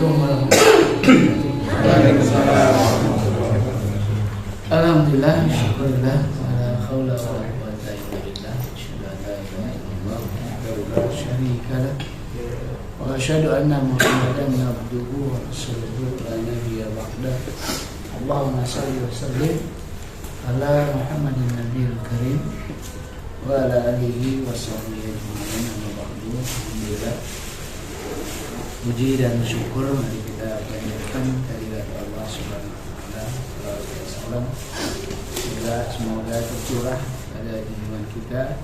Assalamualaikum warahmatullahi wabarakatuh. Alhamdulillah, syukurlah, la haula wala quwwata illa billah. Asyhadu an la ilaha illallah wahdahu la syarika lah. Wa asyhadu anna Muhammadan abduhu wa rasuluhu la nabiyya ba'dah. Allahumma shalli wa sallim ala Muhammadin nabiyil karim wa ala alihi wa sahbihi ajma'in. Amma ba'du. Alhamdulillah, puji dan syukur mari kita panjatkan kehadirat Allah Subhanahu wa taala. Semoga tercurah pada junjungan kita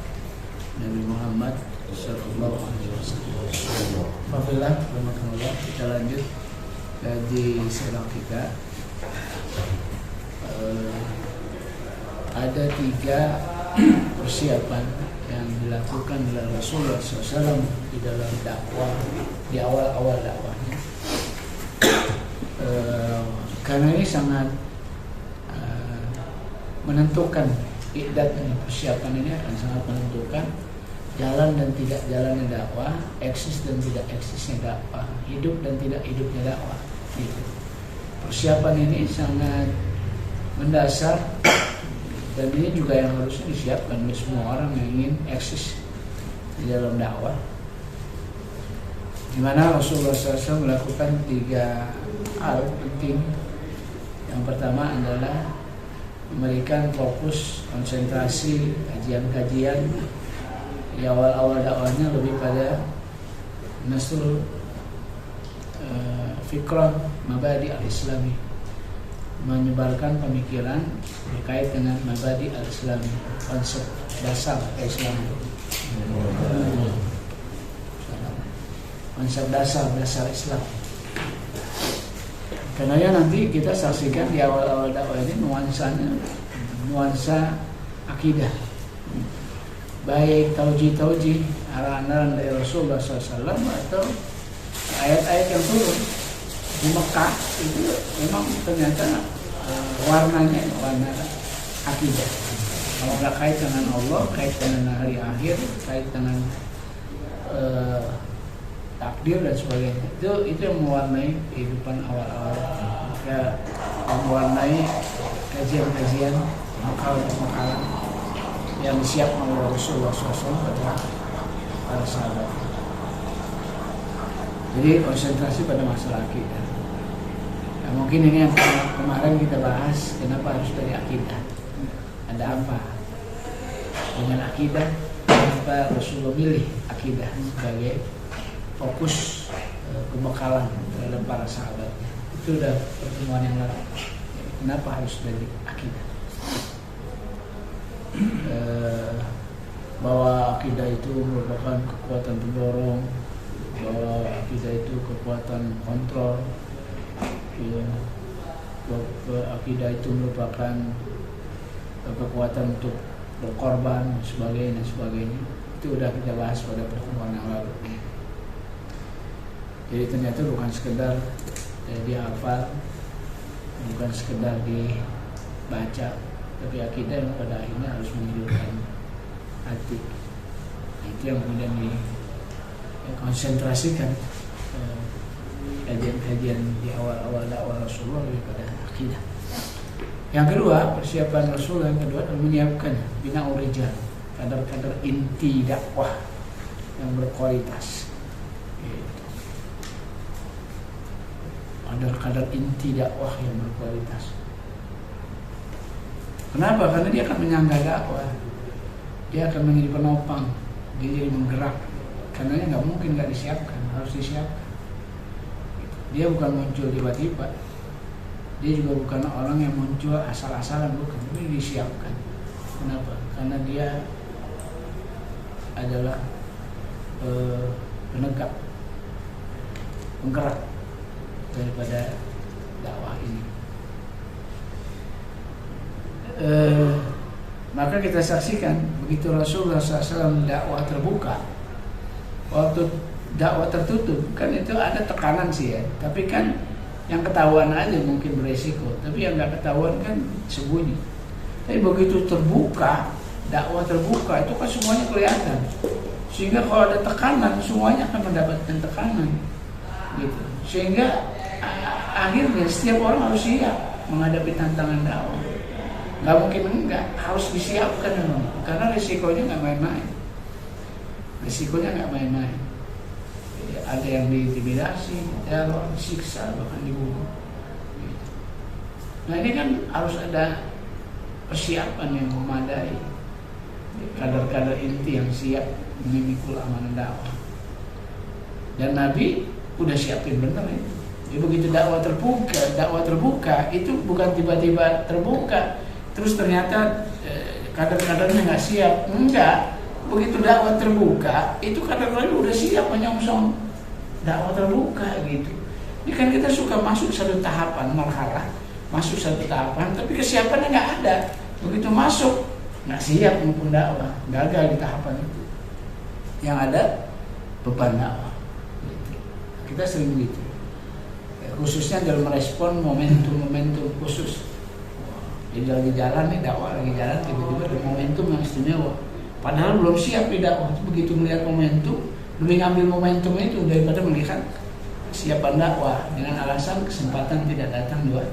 Nabi Muhammad sallallahu alaihi wasallam. Alhamdulillah, kita lanjut kaji sirah kita. Ada 3 persiapan yang dilakukan oleh Rasulullah SAW di dalam dakwah, di awal-awal dakwahnya. Karena ini sangat menentukan, iqdat dan persiapan ini akan sangat menentukan jalan dan tidak jalannya dakwah, eksis dan tidak eksisnya dakwah, hidup dan tidak hidupnya dakwah. Gitu. Persiapan ini sangat mendasar. Dan ini juga yang harusnya disiapkan oleh semua orang yang ingin eksis di dalam dakwah. Di mana Rasulullah SAW melakukan 3 hal penting. Yang pertama adalah memberikan fokus, konsentrasi, kajian-kajian di awal-awal dakwahnya lebih pada nasrul fikrah mabadi al-islami, menyebarkan pemikiran terkait dengan mabadi al-islami, konsep dasar Islam, konsep dasar Islam. Karena nanti kita saksikan di awal-awal dakwah ini nuansa akidah, baik tauji arahan-arahan dari Rasulullah SAW atau ayat-ayat yang turun di Mekah itu memang ternyata warnanya warna akidah. Kalau nggak kait dengan Allah, kait dengan hari akhir, kait dengan takdir dan sebagainya, itu yang mewarnai kehidupan awal-awal, ya, mewarnai kajian-kajian makalah yang disiapkan oleh Rasulullah SAW pada para sahabat. Jadi konsentrasi pada masalah akidah. Nah, mungkin ini yang kemarin kita bahas, kenapa harus dari akidah? Ada apa dengan akidah? Kenapa Rasulullah milih akidah sebagai fokus kebekalan terhadap para sahabatnya? Itu udah pertemuan yang lalu. Kenapa harus dari akidah? Bahwa akidah itu merupakan kekuatan pendorong, bahwa akidah itu kekuatan kontrol, ya, akidah itu merupakan kekuatan untuk berkorban, sebagainya. Itu udah kita bahas pada pertemuan yang lalu. Jadi ternyata bukan sekedar dihafal, bukan sekedar dibaca, tapi akidah yang pada akhirnya harus menghidupkan hati. Nah, itu yang kemudian konsentrasikan kajian-kajian di awal-awal dakwah Rasulullah daripada akidah. Yang kedua, persiapan Rasulullah yang kedua adalah menyiapkan bina urijal, kadar-kadar inti dakwah yang berkualitas. Kadar-kadar inti dakwah yang berkualitas. Kenapa? Karena dia akan menyangga dakwah, dia akan menjadi penopang, dia jadi menggerak. Karena nggak mungkin nggak disiapkan, harus disiapkan. Dia bukan muncul tiba-tiba, dia juga bukan orang yang muncul asal-asalan, bukan, tapi disiapkan. Kenapa? Karena dia adalah penegak, penggerak daripada dakwah ini. Maka kita saksikan begitu Rasulullah SAW dakwah terbuka. Waktu dakwah tertutup kan itu ada tekanan sih ya, tapi kan yang ketahuan aja mungkin beresiko, tapi yang nggak ketahuan kan sembunyi. Tapi begitu terbuka, dakwah terbuka itu kan semuanya kelihatan, sehingga kalau ada tekanan semuanya akan mendapatkan tekanan. gitu. Sehingga akhirnya setiap orang harus siap menghadapi tantangan dakwah. Nggak mungkin enggak, harus disiapkan memang. Karena risikonya nggak main-main. Ada yang diintimidasi, teror, disiksa, bahkan dibunuh. Nah ini kan harus ada persiapan yang memadai, kader-kader inti yang siap memikul amanah dakwah. Dan Nabi udah siapin bener itu. Jadi begitu dakwah terbuka itu bukan tiba-tiba terbuka, terus ternyata kader-kadernya nggak siap. Enggak, begitu dakwah terbuka itu kader-kader udah siap menyongsong dakwah terbuka gitu. Ini kan kita suka masuk satu tahapan marhalah, masuk satu tahapan, tapi kesiapannya nggak ada. Begitu masuk nggak siap maupun dakwah, gagal di tahapan itu. Yang ada beban dakwah. Gitu. Kita sering begitu. Khususnya dalam merespon momentum-momentum khusus. Jadi lagi jalan nih dakwah, lagi jalan tiba-tiba ada momentum yang istimewa. Padahal belum siap di dakwah. Begitu melihat momentum, lebih ngambil momentum itu daripada melihat kesiapan dakwah dengan alasan kesempatan tidak datang dua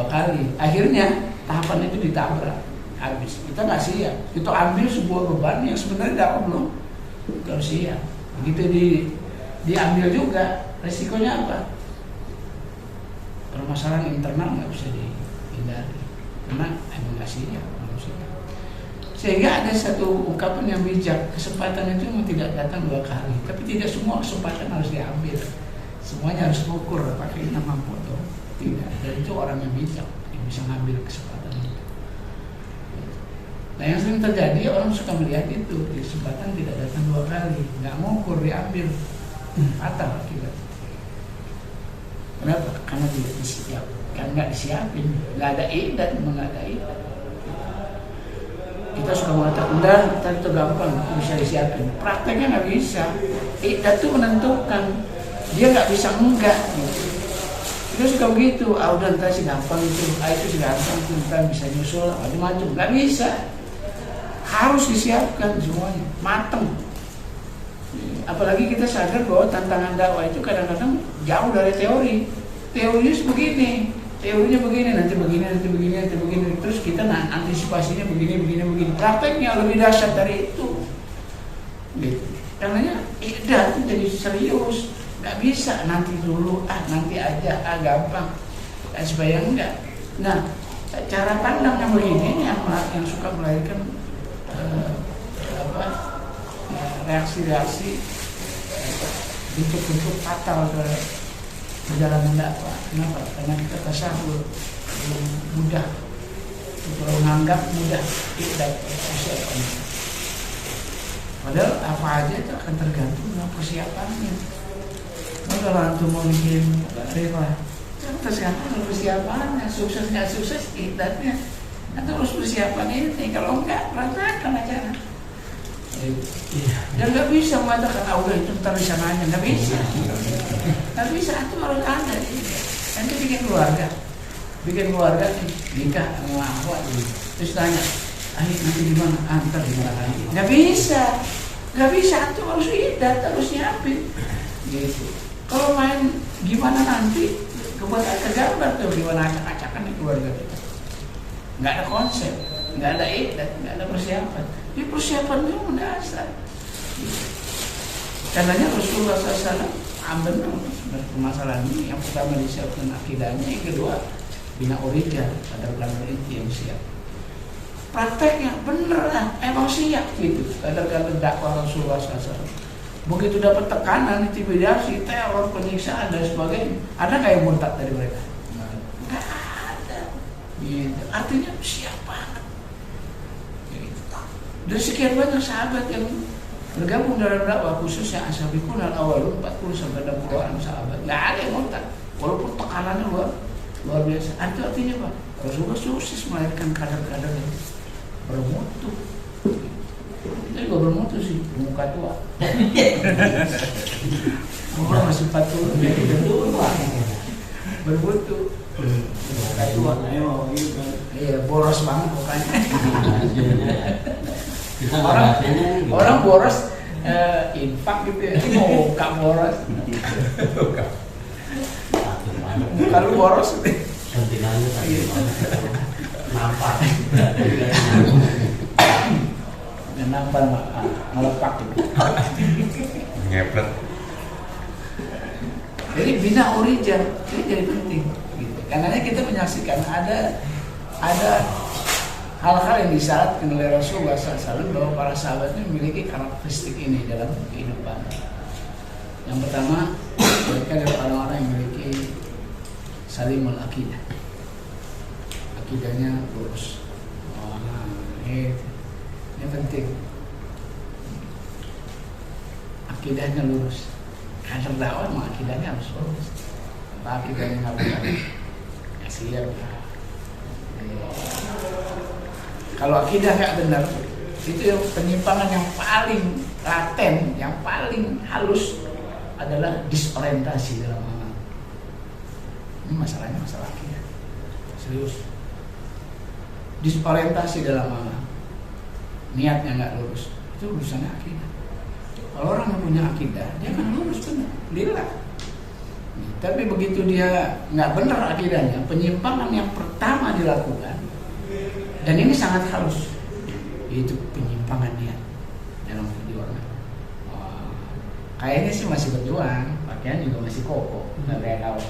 kali. Akhirnya tahapan itu ditabrak habis. Kita nggak siap. Kita ambil sebuah beban yang sebenarnya dakwah belum siap. Begitu diambil juga, resikonya apa? Permasalahan internal nggak bisa dihindari karena emang nggak siap manusia. Sehingga ada satu ungkapan yang bijak, kesempatan itu memang tidak datang dua kali, tapi tidak semua kesempatan harus diambil. Semuanya harus mengukur apakah ini mampu atau tidak. Dan itu orang yang bijak yang bisa ngambil kesempatan itu. Nah yang sering terjadi orang suka melihat itu, kesempatan tidak datang dua kali, nggak mengukur, diambil, fatal akibat. Kenapa? Karena tidak disiap, kan nggak disiapin, nggak ada idat, nggak ada idat. Kita suka mengatakan, udah, itu gampang, bisa disiapin. Prakteknya nggak bisa. Idat itu menentukan, dia nggak bisa enggak. Gitu. Kita suka begitu, udah ntar sih gampang itu sih gampang, itu ntar bisa nyusul, macam-macam. Nggak bisa. Harus disiapkan semuanya, mateng. Apalagi kita sadar bahwa tantangan dakwah itu kadang-kadang jauh dari teori. Teorinya begini, teorinya begini, nanti begini. Terus kita antisipasinya begini. Prakteknya lebih dahsyat dari itu. Gitu. Karenanya ikhda itu jadi serius. Gak bisa nanti dulu, nanti aja, gampang. Dan supaya enggak. Nah, cara pandang yang begini yang suka melahirkan reaksi-reaksi bentuk-bentuk fatal ke perjalanan dakwah. Kenapa? Karena kita tasawur mudah, kalau menganggap mudah tidak persiapan. Padahal apa aja itu akan tergantung dengan persiapannya. Kalau antum mau bikin rela, tergantung persiapannya, sukses nggak sukses idatnya. Nanti harus persiapan ini, kalau enggak berantakan acara. Dan nggak bisa mengatakan udah itu ntar di sana aja, nggak bisa. Nggak bisa, itu harus ada. Nanti bikin keluarga nikah sama awak, terus tanya, nanti gimana? Antar gimana lagi? Nggak bisa, itu harus idat, harus nyiapin. Gitu. Kalau main gimana nanti, kegambar tuh gimana acak-acakan di keluarga kita. Nggak ada konsep, nggak ada idat, nggak ada persiapan. Ini persiapan itu mendasar. Karenanya Rasulullah SAW benar permasalahan ini. Yang pertama disiapkan akidahnya, yang kedua bina urija pada kader inti yang siap. Prakteknya bener lah, emang siap gitu. Kader-kader dakwah Rasulullah SAW. Begitu dapat tekanan, intimidasi, teror, penyiksaan dan sebagainya, ada nggak yang murtad dari mereka? Nggak ada. Gitu. Artinya siap banget. Dari sekian banyak sahabat yang bergabung dalam dakwah, khususnya ashabikun al-awwalun 40-60 sahabat, nggak ada yang murtad walaupun tekanannya luar biasa. Artinya apa? Rasulullah sukses melahirkan kader-kader yang bermutu. Kita juga bermutu sih, bermuka tua. Umur masih 40, jadi bermutu. Bermuka tua. Iya, boros banget mukanya. Orang boros infak gitu ya, ini mau muka boros, muka lu boros gitu. Nampak. Nampak ngelepak gitu. Ngepret. Jadi bina urijal ini jadi penting gitu. Karena kita menyaksikan ada hal-hal yang disyaratkan oleh Rasulullah SAW bahwa para sahabatnya memiliki karakteristik ini dalam kehidupan. Yang pertama, mereka adalah orang-orang yang memiliki salimul akidah. Akidahnya lurus. Ini penting. Akidahnya lurus. Karena dakwah mah akidahnya harus lurus. Apa akidahnya nggak benar? Ya siap. Kalau akidah nggak benar, itu yang penyimpangan yang paling laten, yang paling halus adalah disorientasi dalam amal. Ini masalahnya masalah akidah. Serius. Disorientasi dalam amal. Niatnya nggak lurus, itu urusannya akidah. Kalau orang yang punya akidah, dia akan lurus benar, lillah. Tapi begitu dia nggak benar akidahnya, penyimpangan yang pertama dilakukan, dan ini sangat halus, yaitu penyimpangan niat dalam perjuangan. Kayaknya sih masih berjuang, pakaian juga masih kokoh, nggak kayak kawan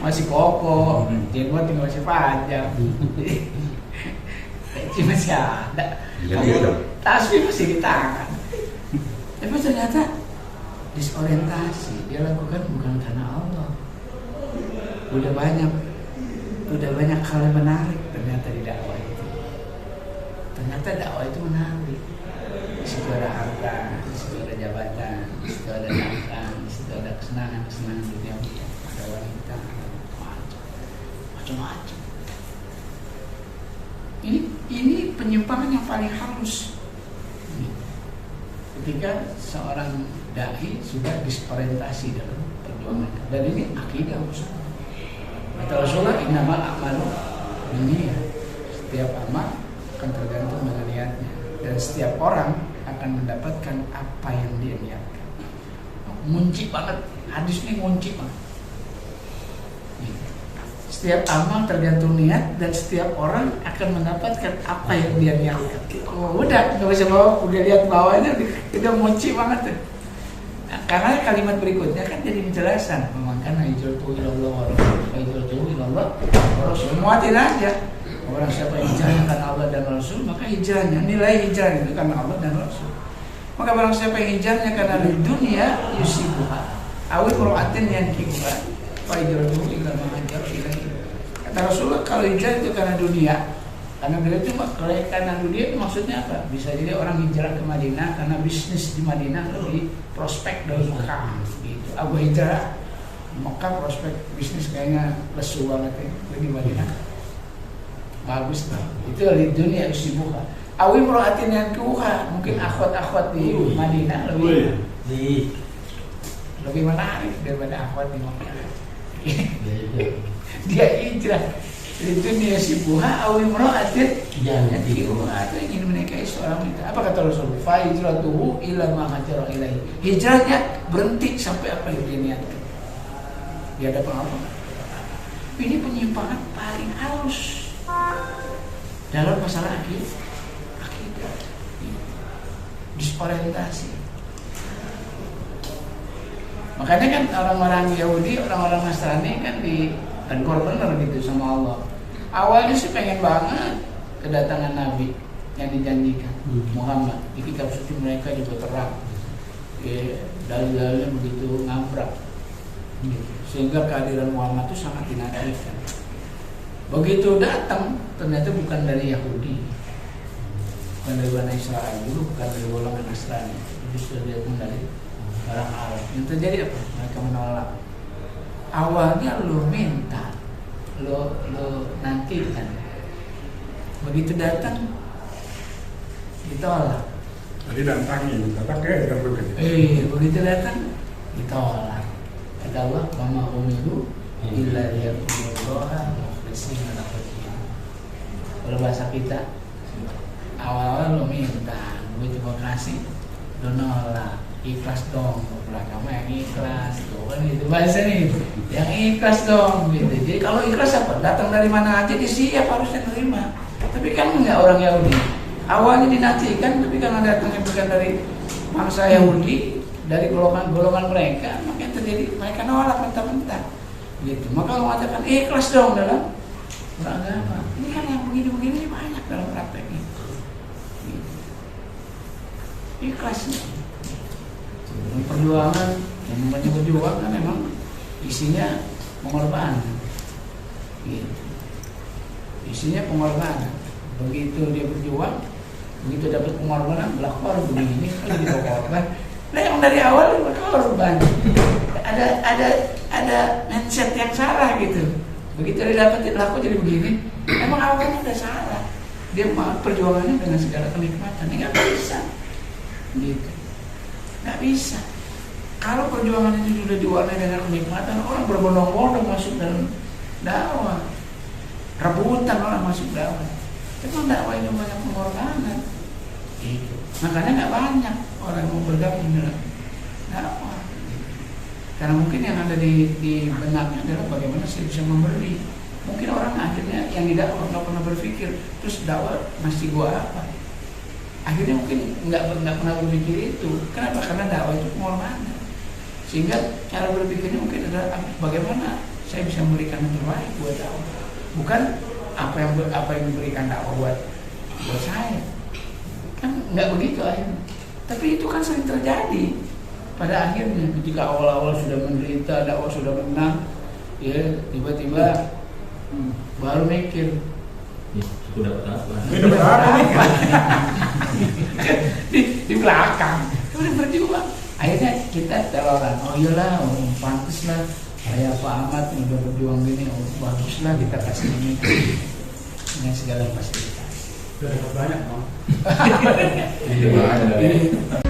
masih kokoh, jenggot tinggal masih panjang. Peci masih ada, tasbih masih di tangan. Tapi ternyata disorientasi dia lakukan bukan karena Allah. Udah banyak hal yang menarik ternyata di dakwah itu. Ternyata dakwah itu menarik. Di situ ada harta, di situ ada jabatan, di situ ada nafkah, di situ ada kesenangan dunia, ada wanita, macam-macam. Ini penyimpangan yang paling halus. Ketika seorang dai sudah disorientasi dalam perjuangan, dan ini akidah usaha. Kata Rasulullah, innamal a'malu binniyat. Setiap amal akan tergantung dengan niatnya, dan setiap orang akan mendapatkan apa yang dia niatkan. Ngunci banget, hadis ini ngunci banget. Setiap amal tergantung niat, dan setiap orang akan mendapatkan apa yang dia niatkan. Oh, udah, nggak bisa bawa, udah lihat bawahnya, udah ngunci banget tuh. Nah, karena kalimat berikutnya kan jadi penjelasan, memakan hijratuhu ilallah wa hijratuhu ilallah wa rasul. Muatin aja. Orang siapa yang hijrahnya karena Allah dan Rasul, maka hijrahnya, nilai hijrah itu karena Allah dan Rasul. Maka barang siapa yang hijrahnya karena dunia yusibuha awil mur'atin yankibuha wa hijratuhu ila ma hajara ilaihi. Kata Rasulullah, kalau hijrah itu karena dunia, karena dunia itu karena dunia itu maksudnya apa? Bisa jadi orang hijrah ke Madinah karena bisnis di Madinah lebih prospek dari Mekah gitu. Abu hijrah Mekah prospek bisnis kayaknya lesu banget ya, di Madinah bagus lah. Itu di dunia usibuha. Awi muraatin yang kuha, mungkin akhwat-akhwat di Madinah lebih menarik daripada akhwat di Mekah. Dia hijrah di dunia sibuha awi muraatin yang kuha, itu ingin menikahi seorang wanita. Apa kata Rasulullah? Fa hijratuhu ila ma hajara ilaihi. Hijrahnya berhenti sampai apa yang dia niatkan. Dia ada pengalaman. Ini penyimpangan paling halus dalam masalah akidah, disorientasi. Makanya kan orang-orang Yahudi, orang-orang Nasrani kan ditegur bener gitu sama Allah. Awalnya sih pengen banget kedatangan Nabi yang dijanjikan, Muhammad. Di kitab suci mereka juga terang, dalil-dalilnya begitu ngabrak, sehingga kehadiran Muhammad itu sangat dinantikan. Begitu datang, ternyata bukan dari Yahudi, bukan dari Bani Israel dulu, bukan dari golongan Nasrani, justru dia pun dari orang Arab. Yang terjadi apa? Mereka menolak. Awalnya lo minta, lo nantikan. Begitu datang, ditolak. Jadi dantangin, pakai kan begitu. Begitu datang, ditolak. Kata Allah, "Mama umiru illa liya'budullaha mukhlisina lahu." Kalau bahasa kita, awal-awal lo minta, begitu mau kasih donor ikhlas dong, kamu yang ikhlas tuh kan gitu bahasa nih, yang ikhlas dong gitu. Jadi kalau ikhlas apa? Datang dari mana aja dia siap harusnya terima. Tapi kan enggak orang Yahudi, awalnya dinantikan, tapi karena datangnya bukan dari bangsa Yahudi, dari golongan mereka, makanya terjadi mereka nolak mentah-mentah gitu. Maka Allah mengatakan ikhlas dong dalam beragama. Ini kan yang begini-begini banyak dalam prakteknya gitu. Ikhlasnya perjuangan, yang berjuang kan memang isinya pengorbanan gitu. Isinya pengorbanan. Begitu dia berjuang, begitu dapat pengorbanan, lapor begini kan gitu korban. Nah yang dari awal berkorban. Ada mindset yang salah gitu. Begitu dia dapat laku jadi begini, emang awalnya udah salah. Dia mau perjuangannya dengan segala kenikmatan, nggak bisa gitu. Nggak bisa. Kalau perjuangan itu sudah diwarnai dengan kenikmatan, orang berbondong-bondong masuk dalam dakwah, rebutan orang masuk dakwah. Memang dakwah itu banyak pengorbanan. Gitu. Makanya nggak banyak orang yang mau bergabung dalam dakwah. Karena mungkin yang ada di benaknya adalah bagaimana saya bisa memberi. Mungkin orang akhirnya yang tidak pernah berpikir, terus dakwah masih gua apa? Akhirnya mungkin nggak pernah berpikir itu. Kenapa? Karena dakwah itu pengorbanan. Sehingga cara berpikirnya mungkin adalah bagaimana saya bisa memberikan yang terbaik buat dakwah. Bukan apa yang diberikan dakwah buat saya. Kan nggak begitu akhirnya. Tapi itu kan sering terjadi. Pada akhirnya ketika awal-awal sudah menderita, dakwah sudah menang, ya tiba-tiba baru mikir. Sudah dapat apa? di belakang udah berjuang, akhirnya kita teloran, oh iyalah, pantas lah kayak Pak Ahmad udah berjuang gini, oh baguslah kita kasih ini dengan segala fasilitas. Sudah banyak, Bang. Iya,